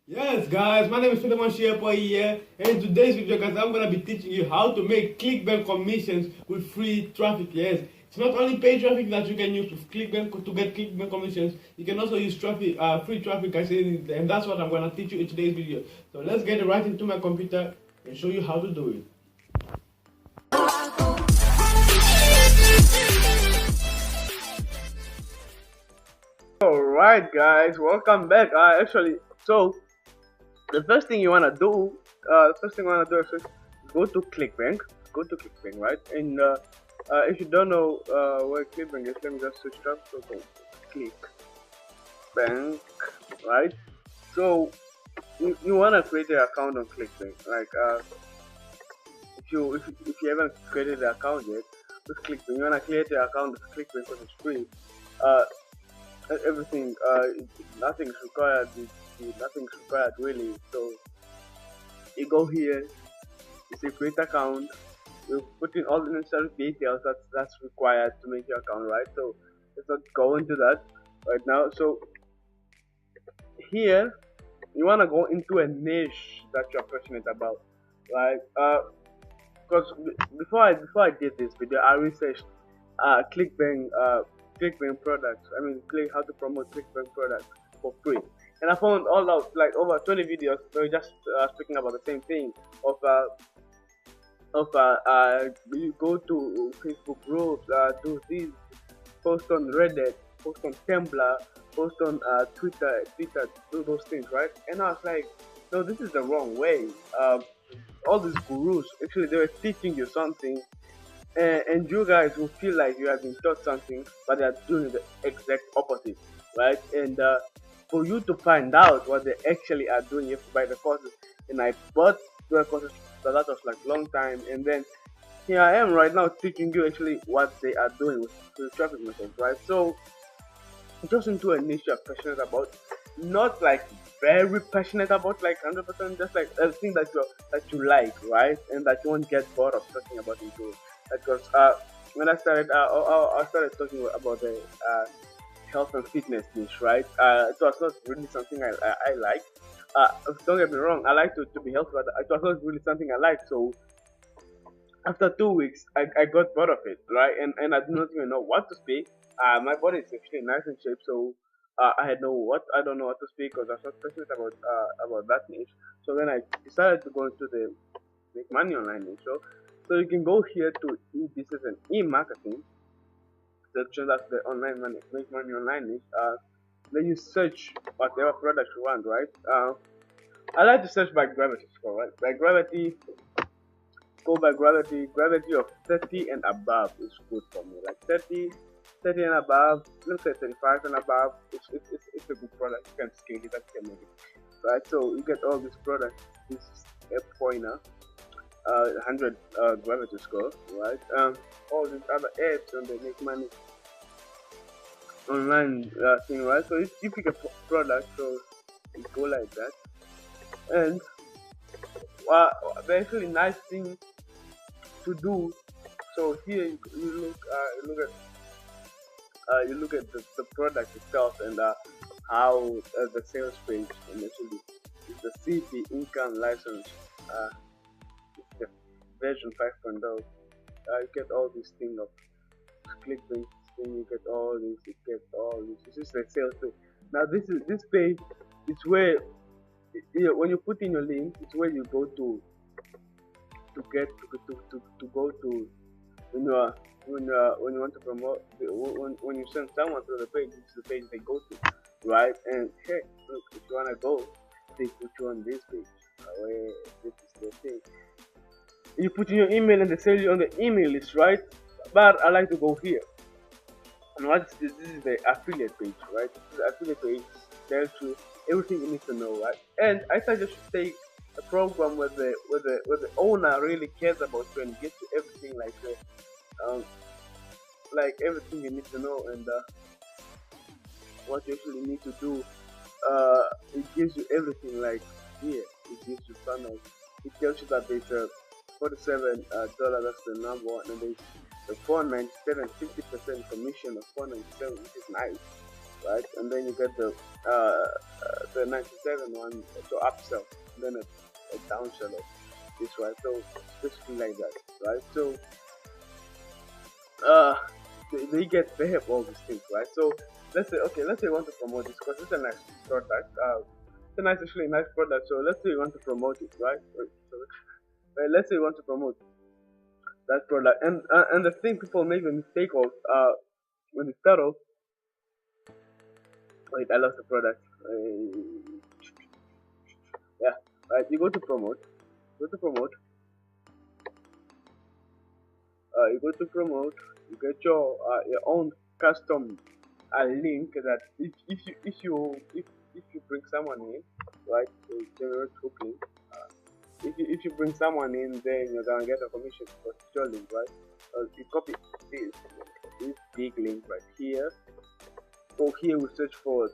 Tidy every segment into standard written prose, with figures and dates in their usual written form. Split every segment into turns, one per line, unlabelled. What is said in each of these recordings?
Yes, guys, my name is Philemon Shepo here, and in today's video, guys, I'm gonna be teaching you how to make Clickbank commissions with free traffic. Yes, it's not only paid traffic that you can use with Clickbank to get Clickbank commissions. You can also use traffic, free traffic, guys, and that's what I'm gonna teach you in today's video. So let's get right into my computer and show you how to do it. Alright, guys, welcome back. So the first thing you wanna do, is go to Clickbank. Go to Clickbank, right? And if you don't know where Clickbank is, let me just switch it up. So go Clickbank, right? So you wanna create an account on Clickbank. Like if you haven't created an account yet with Clickbank, you wanna create an account with Clickbank because it's free. Uh, everything nothing's required. Nothing's required really. So you go here, you say create account, you put in all the necessary details that's required to make your account, right? So let's not go into that right now. So here you want to go into a niche that you're passionate about, right? Because before I did this video, I researched Clickbank Clickbank products. I mean, click how to promote Clickbank products for free. And I found all out like over 20 videos. So just speaking about the same thing of you go to Facebook groups, do this, post on Reddit, post on Tumblr, post on Twitter, do those things, right? And I was like, no, this is the wrong way. All these gurus actually they were teaching you something, and you guys will feel like you have been taught something, but they are doing the exact opposite, right? And for you to find out what they actually are doing, you have to buy the courses. And I bought the courses, so that was like long time. And then here I am right now teaching you actually what they are doing with the traffic methods, right? So just into a niche you're passionate about, not like very passionate about, like 100%, just like a thing that you like, right? And that you won't get bored of talking about it too. Because when I started talking about the health and fitness niche, right? It was not really something I like. Don't get me wrong, I like to be healthy, but it was not really something I like. So after 2 weeks, I got bored of it, right? And I did not even know what to speak. My body is actually nice and shape, so I don't know what to speak because I was not passionate about that niche. So then I decided to go into the make money online niche. So you can go here to e-business and e-marketing section. That's the online money make money online niche. Then you search whatever product you want, right? I like to search by gravity score, right? By gravity, go by gravity. Gravity of 30 and above is good for me. Like 30 and above, let's say 35 and above, it's a good product. You can scale it, you can make it, right? So you get all these products, this F pointer, 100 gravity score, right? All these other apps and they make money online thing, right? So if you pick a product, so you go like that, and the actually nice thing to do. So here you look at the product itself and how the sales page and actually it's the CP income license, it's the version 5.0. You get all these things of Clickbank thing, you get all this, you get all this. This is the sales page. Now this page is where when you put in your link, it's where you go to go to when you are when you want to promote when you send someone to the page. It's the page they go to, right? And hey, look, if you wanna go, they put you on this page. Where this is the thing. You put in your email and they sell you on the email list, right? But I like to go here. And what is this? This is the affiliate page, right? This is the affiliate page tells you everything you need to know, right? And I suggest you take a program where the owner really cares about you and gives you everything like everything you need to know and what you actually need to do. It gives you everything like here. It gives you funnels. It tells you that there's a $47 that's the number one, and there's the 497 50% commission of 497, which is nice, right? And then you get the 97 one, so upsell, and then a downsell of this, right? So it's basically like that, right? So uh they have all these things, right? So let's say you want to promote this because it's a nice product. It's a nice, actually nice product. So let's say you want to promote it, right? Right, let's say you want to promote that product, and the thing people make the mistake of when they start off. Wait, I lost the product. Yeah, right. You go to promote. Go to promote. You go to promote. You get your own custom link that if you bring someone in, right? So generate hook link. If you bring someone in, then you're gonna get a commission for your link, right? You copy this big link right here. So here we search for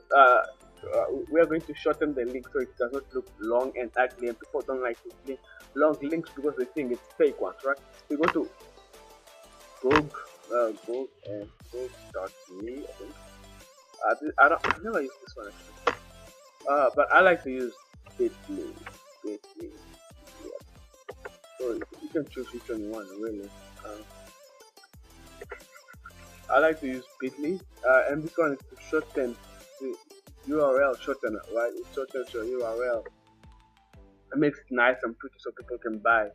we are going to shorten the link so it does not look long and ugly, and people don't like to long links because they think it's fake ones, right? So you go to go and go.me, I think. I've never used this one actually. But I like to use Bitly. Bitly. Yeah. So you can choose which one you want, really. I like to use Bitly, and this one is to shorten the URL shortener, right? It shortens your URL. It makes it nice and pretty so people can buy.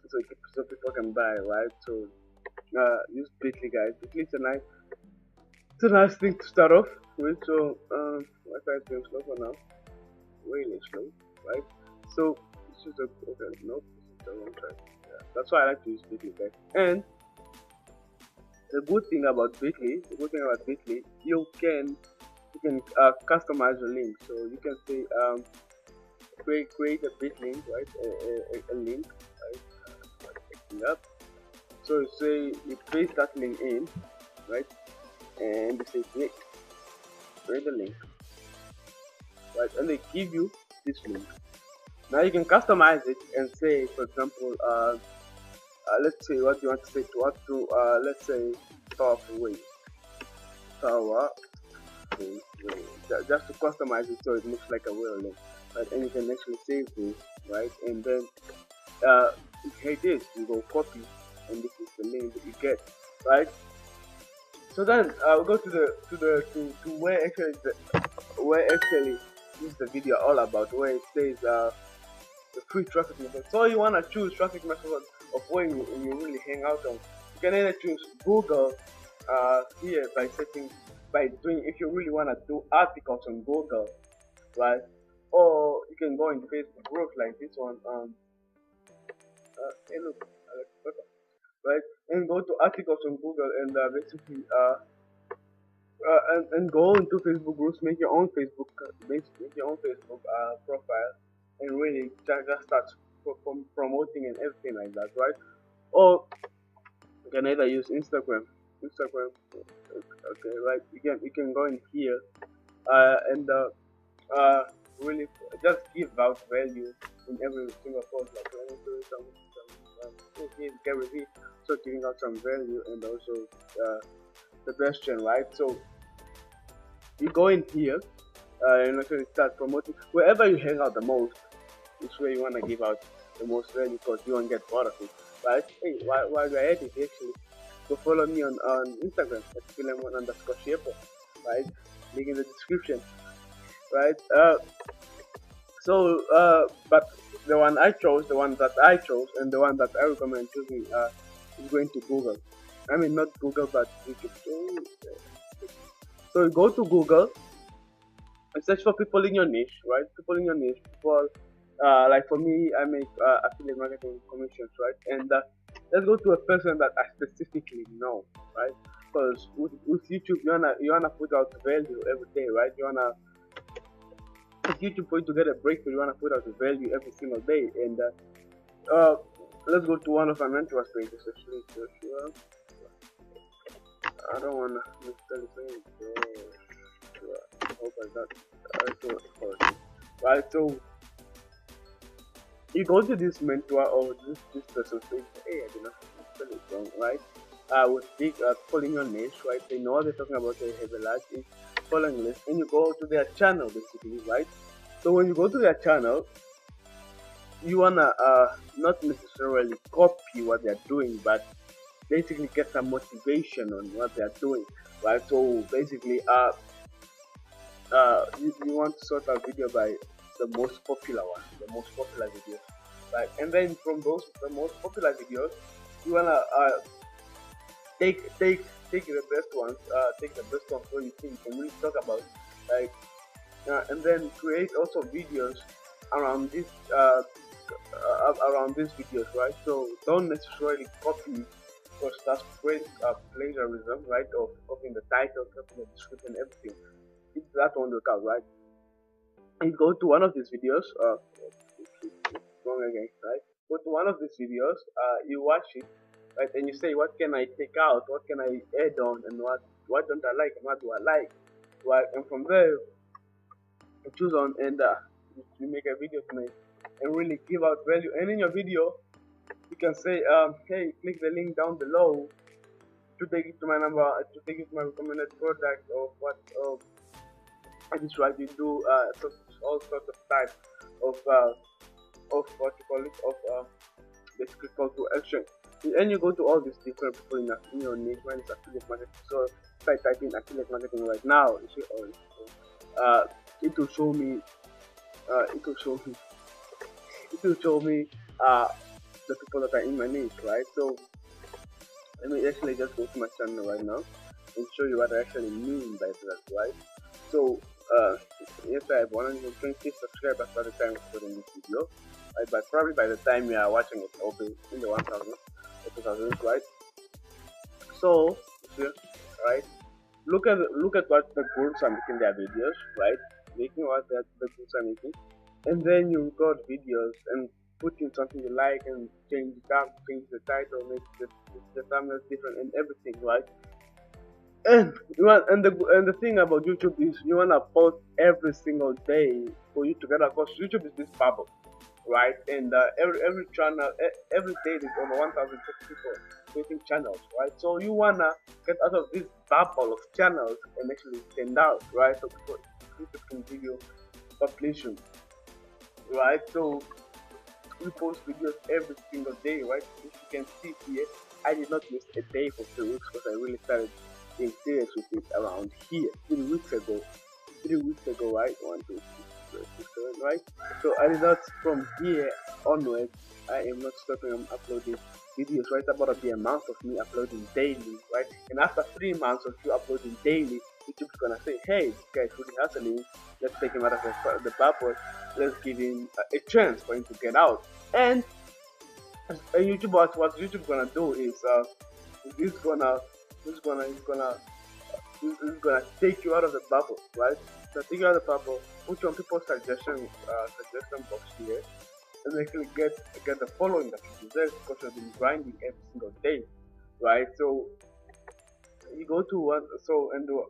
So people can buy, right? So use Bitly, guys. Bitly is it's a nice thing to start off with. So Wi-Fi is going slow for now, really slow, right? So this is okay. Nope, this is the wrong track. Yeah, that's why I like to use Bitly, guys. And the good thing about Bitly, you can customize your link. So you can say create a bit link, right? A link, right? Up. So you say you paste that link in, right? And you say create the link, right? And they give you this link. Now you can customize it and say, for example, let's say what you want to say to let's say powerful way, power just to customize it so it looks like a real link, right? And you can actually save this, right? And then here it is. You go copy, and this is the link that you get, right? So then we'll go to where actually is the video all about, where it says the free traffic method. So you wanna choose traffic method of where you really hang out on. You can either choose Google here by doing, if you really wanna do articles on Google, right? Or you can go in Facebook groups like this one. Hey look, right? And go to articles on Google and basically and go into Facebook groups, make your own Facebook profile, and really just start promoting and everything like that, right? Or you can either use Instagram, okay, right? You can go in here and really just give out value in every single post, like let me do some Gary Vee, so giving out some value and also the question, right? So you go in here and actually start promoting wherever you hang out the most. It's where you want to give out the most value because you won't get bored of it, right? Hey, while you're at it, actually go follow me on Instagram at Philemon_Shepo, right? Link in the description, right? But the one that I chose, and the one that I recommend choosing is going to Google. I mean, not Google, but YouTube. So you go to Google and search for people in your niche, right? People in your niche. People like for me, I make affiliate marketing commissions, right? And let's go to a person that I specifically know, right? Because with YouTube, you wanna put out value every day, right? With YouTube, for you to get a breakthrough, you wanna put out the value every single day. And let's go to one of my mentors pages, actually. I don't wanna necessarily say it. I hope I got right. So you go to this mentor or this person saying, hey, I did not spell it wrong, right? With big people in your niche, right? They know what they're talking about. They have a large following list and you go to their channel basically, right? So when you go to their channel, you wanna not necessarily copy what they're doing, but basically get some motivation on what they're doing, right? So basically, you want to sort out video by the most popular one, the most popular video, right? And then from those the most popular videos, you wanna take the best ones, take the best ones where you think you can really talk about, like, and then create also videos around this around these videos, right? So don't necessarily copy, because that's great plagiarism, right? Of copying the title, copying the description, everything. That won't work out, right? You go to one of these videos, wrong again, right? Go to one of these videos, you watch it, right? And you say, what can I take out? What can I add on? And what don't I like? And what do I like? Right? And from there, you choose on and you make a video to make and really give out value. And in your video, you can say, hey, click the link down below to take it to my number, to take it to my recommended product, or what. I just try to do all sorts of types of what you call it, of basically call to action. And you go to all these different people in your niche. When it's affiliate marketing, so if I type in affiliate marketing right now, you see, it will show me. It will show me. It will show me the people that are in my niche, right? So let me actually just go to my channel right now and show you what I actually mean by that, right? So yes, I have 120 subscribers by the time I'm recording this video, right? But probably by the time you are watching it, I'll be in the 1000 or 2000, right? So see, right? Look at what the groups are making their videos, right? Making what the groups are making, and then you record videos and put in something you like and change it up, change the title, make the thumbnails different and everything, right? And the thing about YouTube is you wanna post every single day for you to get across. YouTube is this bubble, right? And every channel, every day there's over 1,000 people creating channels, right? So you wanna get out of this bubble of channels and actually stand out, right? So people can give you population, right? So we post videos every single day, right? If you can see here, I did not miss a day for 2 weeks because I really started being serious with it around here 3 weeks ago. 3 weeks ago, right? 1, 2, 3, 4, 5, 6, 7, right? So I did not, from here onwards, I am not stopping on uploading videos, right? About the amount of me uploading daily, right? And after 3 months of you uploading daily, YouTube's gonna say, hey, this guy's really hustling, let's take him out of the bubble, let's give him a chance for him to get out. And YouTube, what YouTube gonna do is he's gonna take you out of the bubble, right? So take you out of the bubble, put you on people's suggestion box here, and actually get the following that you deserve because you've been grinding every single day, right? So you go to one, so and do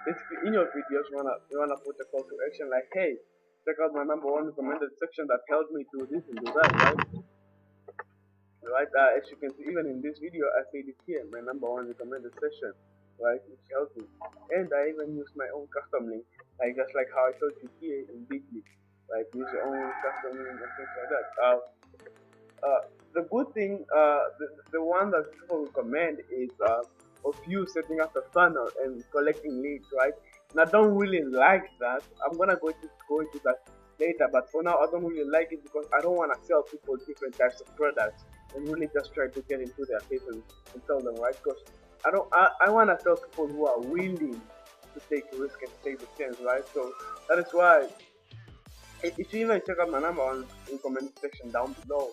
basically in your videos you wanna put a call to action like, hey, check out my #1 recommended section that helped me do this and do that, right? Right, as you can see, even in this video, I said it here, my #1 recommended section, right, which helps me. And I even use my own custom link, like just like how I told you here in Bitly, right, use your own custom link and things like that. The good thing, the one that people recommend is of you setting up a funnel and collecting leads, right? And I don't really like that. I'm gonna go into that later, but for now, I don't really like it because I don't want to sell people different types of products and really just try to get into their face and tell them, right? Because I want to tell people who are willing to take a risk and take the chance, right? So that is why if you even check out my #1 in comment section down below,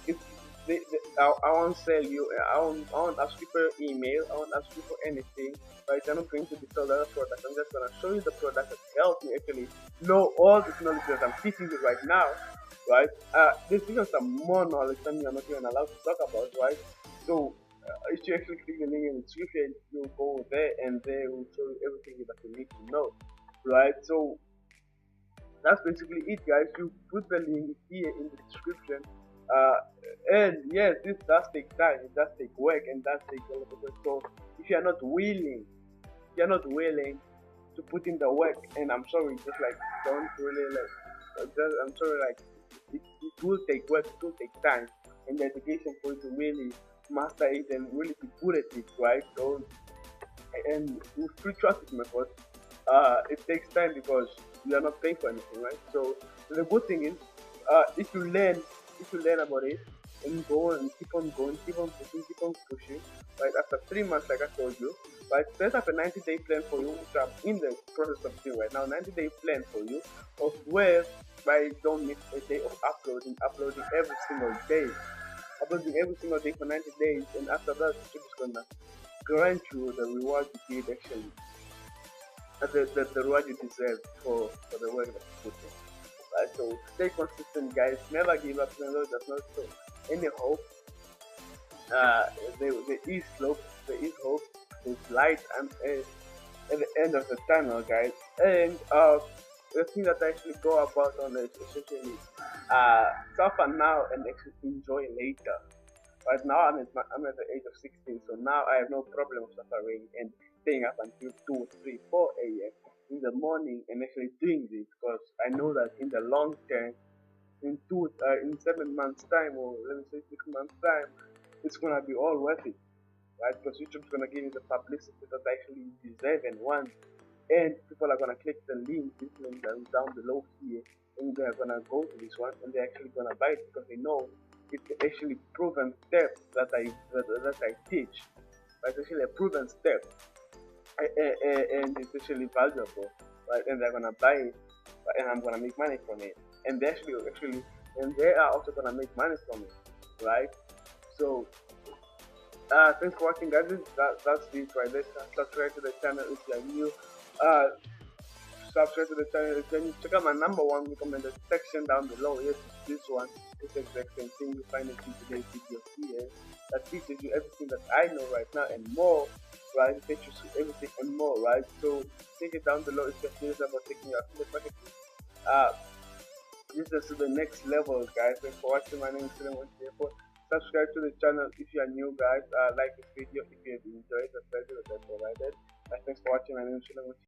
if I won't sell you, I won't ask you for your email, I won't ask you for anything, right? I'm not going to sell the product. I'm just gonna show you the product that helped me actually know all the knowledge that I'm teaching you right now, right? There's even some more knowledge that you're not even allowed to talk about, right? So if you actually click the link in the description, you'll go there and they will show you everything that you need to know, right? So that's basically it, guys. You put the link here in the description. And yes, this does take time, it does take work, and does take a lot of work. So if you are not willing you're not willing to put in the work, and I'm sorry, just like don't really like. I'm sorry, like it will take work, it will take time and dedication for you to really master it and really be good at it, right? So, and with free traffic method, it takes time because you are not paying for anything, right? So the good thing is, if you learn about it and go and keep on going, keep on pushing, right? After 3 months, like I told you, right? Set up a 90-day plan for you, which I'm in the process of doing right now. 90-day plan for you of where, right? Don't miss a day of uploading every single day for 90 days, and after that, YouTube is gonna grant you the reward you did actually, the reward you deserve for the work that you put in. Right? So stay consistent, guys. Never give up. No, there's not so any hope. Uh, there is hope. There is hope. There's light at the end of the tunnel, guys. And the thing that I actually go about on this essentially suffer now and actually enjoy later. Right now, I'm at the age of 16, so now I have no problem of suffering and staying up until 2, 3, 4 a.m. in the morning and actually doing this because I know that in the long term, in 7 months' time, or let me say 6 months' time, it's gonna be all worth it, right? Because YouTube's gonna give you the publicity that actually you deserve and want, and people are gonna click the link, this link that is down below here, and they're gonna go to this one and they're actually gonna buy it because they know it's actually proven steps that I teach. It's actually a proven step, and it's actually valuable, right? And they're gonna buy it, right? And I'm gonna make money from it, and and they are also gonna make money from it, right? So thanks for watching, guys. That's it right there. Subscribe to the channel if you're new. Uh, Subscribe to the channel. Then check out my number one recommended section down below. Yes, this one. This exact same thing you find in today's video here that teaches you everything that I know right now and more. Right, it teaches you everything and more. Right, so take it down below if you're serious about taking your affiliate marketing. Uh, this is to the next level, guys. Thanks for watching. My name is Suleiman. Subscribe to the channel if you are new, guys. Like this video if you have enjoyed the pleasure that I provided. Thanks for watching. My name is Suleiman.